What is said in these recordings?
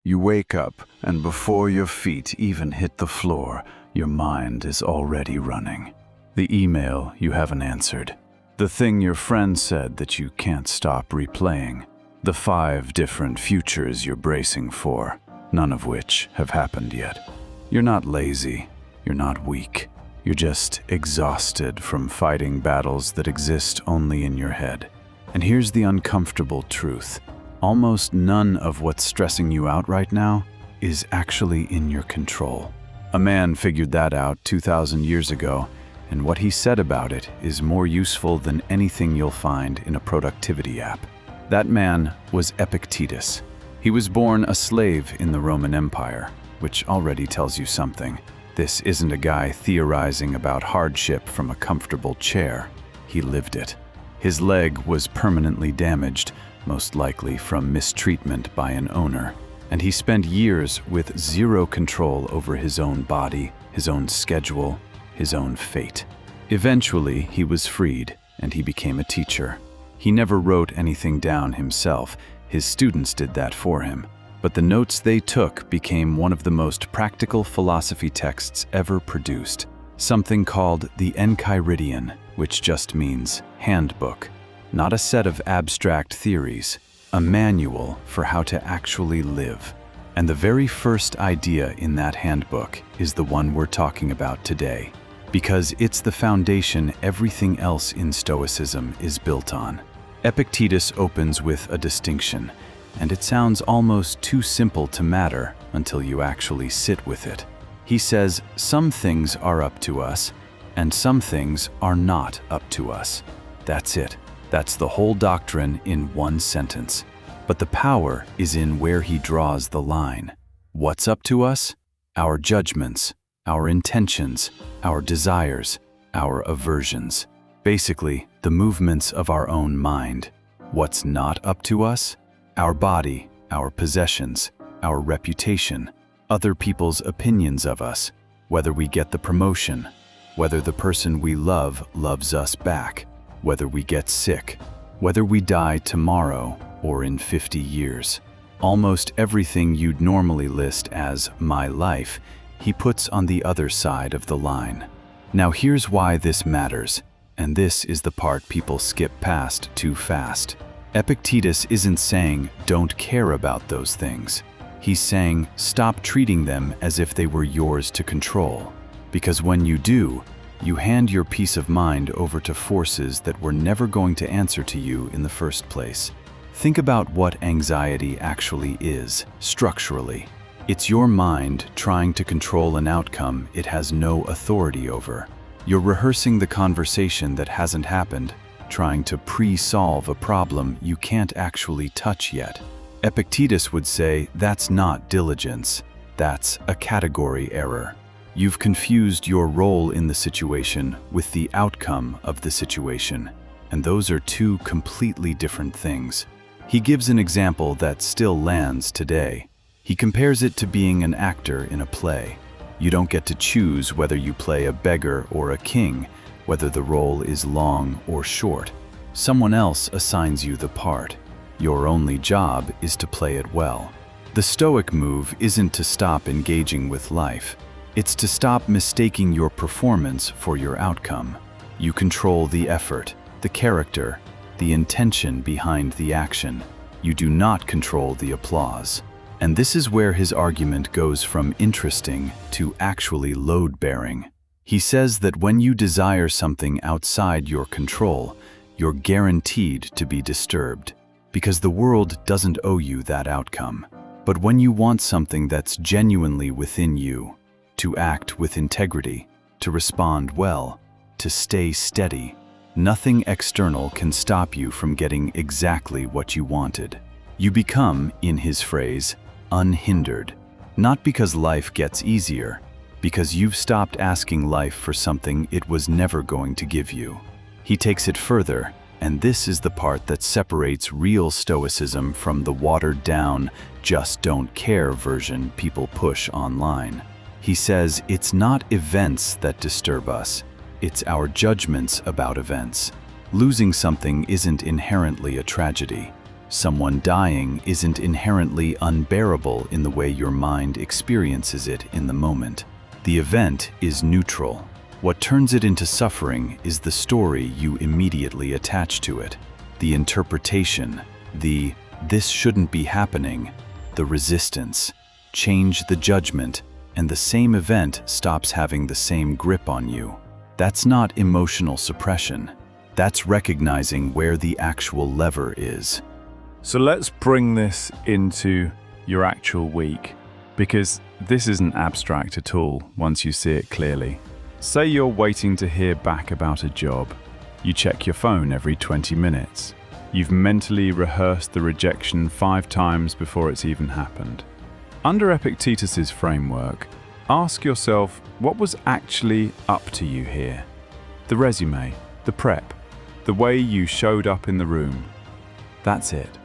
You wake up, and before your feet even hit the floor, your mind is already running. The email you haven't answered. The thing your friend said that you can't stop replaying. The 5 different futures you're bracing for, none of which have happened yet. You're not lazy. You're not weak. You're just exhausted from fighting battles that exist only in your head. And here's the uncomfortable truth. Almost none of what's stressing you out right now is actually in your control. A man figured that out 2,000 years ago, and what he said about it is more useful than anything you'll find in a productivity app. That man was Epictetus. He was born a slave in the Roman Empire, which already tells you something. This isn't a guy theorizing about hardship from a comfortable chair. He lived it. His leg was permanently damaged, most likely from mistreatment by an owner, and he spent years with zero control over his own body, his own schedule, his own fate. Eventually, he was freed, and he became a teacher. He never wrote anything down himself. His students did that for him. But the notes they took became one of the most practical philosophy texts ever produced, something called the Enchiridion, which just means handbook. Not a set of abstract theories, a manual for how to actually live. And the very first idea in that handbook is the one we're talking about today, because it's the foundation everything else in Stoicism is built on. Epictetus opens with a distinction, and it sounds almost too simple to matter until you actually sit with it. He says, some things are up to us, and some things are not up to us. That's it. That's the whole doctrine in one sentence. But the power is in where he draws the line. What's up to us? Our judgments, our intentions, our desires, our aversions. Basically, the movements of our own mind. What's not up to us? Our body, our possessions, our reputation, other people's opinions of us, whether we get the promotion, whether the person we love loves us back, whether we get sick, whether we die tomorrow or in 50 years. Almost everything you'd normally list as my life, he puts on the other side of the line. Now here's why this matters, and this is the part people skip past too fast. Epictetus isn't saying don't care about those things. He's saying stop treating them as if they were yours to control. Because when you do, you hand your peace of mind over to forces that were never going to answer to you in the first place. Think about what anxiety actually is, structurally. It's your mind trying to control an outcome it has no authority over. You're rehearsing the conversation that hasn't happened, trying to pre-solve a problem you can't actually touch yet. Epictetus would say that's not diligence, that's a category error. You've confused your role in the situation with the outcome of the situation, and those are two completely different things. He gives an example that still lands today. He compares it to being an actor in a play. You don't get to choose whether you play a beggar or a king, whether the role is long or short. Someone else assigns you the part. Your only job is to play it well. The Stoic move isn't to stop engaging with life. It's to stop mistaking your performance for your outcome. You control the effort, the character, the intention behind the action. You do not control the applause. And this is where his argument goes from interesting to actually load-bearing. He says that when you desire something outside your control, you're guaranteed to be disturbed, because the world doesn't owe you that outcome. But when you want something that's genuinely within you, to act with integrity, to respond well, to stay steady, nothing external can stop you from getting exactly what you wanted. You become, in his phrase, unhindered, not because life gets easier, because you've stopped asking life for something it was never going to give you. He takes it further, and this is the part that separates real Stoicism from the watered-down, just don't care version people push online. He says it's not events that disturb us, it's our judgments about events. Losing something isn't inherently a tragedy. Someone dying isn't inherently unbearable in the way your mind experiences it in the moment. The event is neutral. What turns it into suffering is the story you immediately attach to it. The interpretation, the "this shouldn't be happening," the resistance, change the judgment, and the same event stops having the same grip on you. That's not emotional suppression. That's recognizing where the actual lever is. So let's bring this into your actual week, because this isn't abstract at all once you see it clearly. Say you're waiting to hear back about a job. You check your phone every 20 minutes. You've mentally rehearsed the rejection 5 times before it's even happened. Under Epictetus's framework, ask yourself what was actually up to you here. The resume, the prep, the way you showed up in the room. That's it.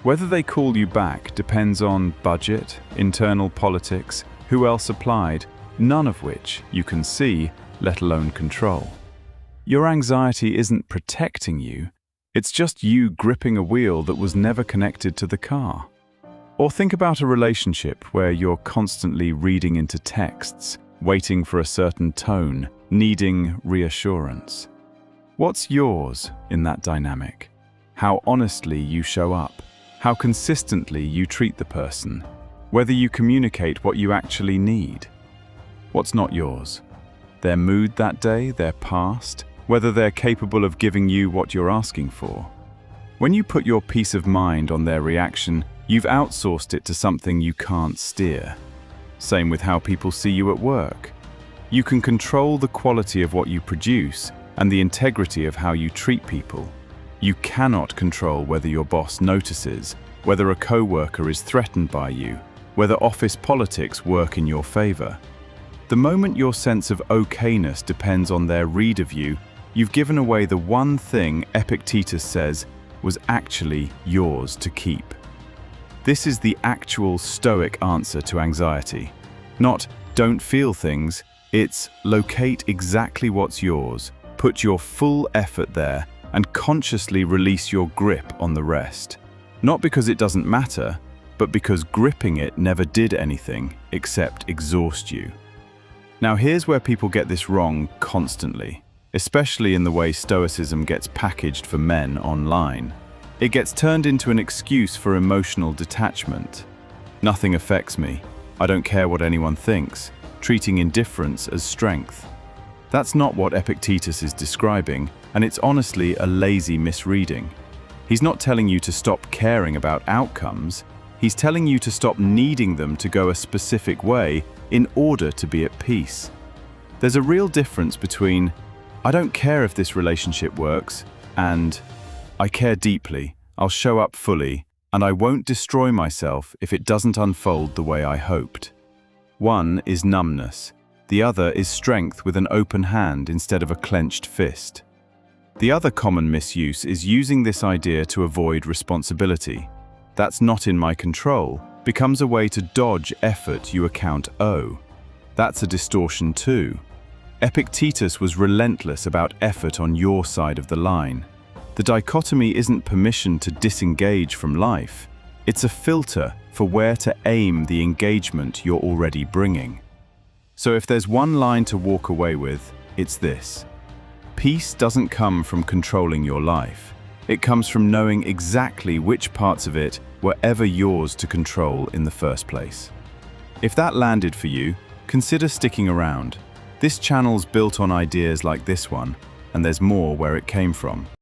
Whether they call you back depends on budget, internal politics, who else applied, none of which you can see, let alone control. Your anxiety isn't protecting you, it's just you gripping a wheel that was never connected to the car. Or think about a relationship where you're constantly reading into texts, waiting for a certain tone, needing reassurance. What's yours in that dynamic? How honestly you show up, how consistently you treat the person, whether you communicate what you actually need. What's not yours? Their mood that day, their past, whether they're capable of giving you what you're asking for. When you put your peace of mind on their reaction, you've outsourced it to something you can't steer. Same with how people see you at work. You can control the quality of what you produce and the integrity of how you treat people. You cannot control whether your boss notices, whether a coworker is threatened by you, whether office politics work in your favor. The moment your sense of okayness depends on their read of you, you've given away the one thing Epictetus says was actually yours to keep. This is the actual Stoic answer to anxiety. Not "don't feel things," it's locate exactly what's yours, put your full effort there, and consciously release your grip on the rest. Not because it doesn't matter, but because gripping it never did anything except exhaust you. Now here's where people get this wrong constantly, especially in the way Stoicism gets packaged for men online. It gets turned into an excuse for emotional detachment. Nothing affects me. I don't care what anyone thinks, treating indifference as strength. That's not what Epictetus is describing, and it's honestly a lazy misreading. He's not telling you to stop caring about outcomes. He's telling you to stop needing them to go a specific way in order to be at peace. There's a real difference between "I don't care if this relationship works" and "I care deeply, I'll show up fully, and I won't destroy myself if it doesn't unfold the way I hoped." One is numbness. The other is strength with an open hand instead of a clenched fist. The other common misuse is using this idea to avoid responsibility. "That's not in my control" becomes a way to dodge effort you account owe. That's a distortion too. Epictetus was relentless about effort on your side of the line. The dichotomy isn't permission to disengage from life. It's a filter for where to aim the engagement you're already bringing. So if there's one line to walk away with, it's this. Peace doesn't come from controlling your life. It comes from knowing exactly which parts of it were ever yours to control in the first place. If that landed for you, consider sticking around. This channel's built on ideas like this one, and there's more where it came from.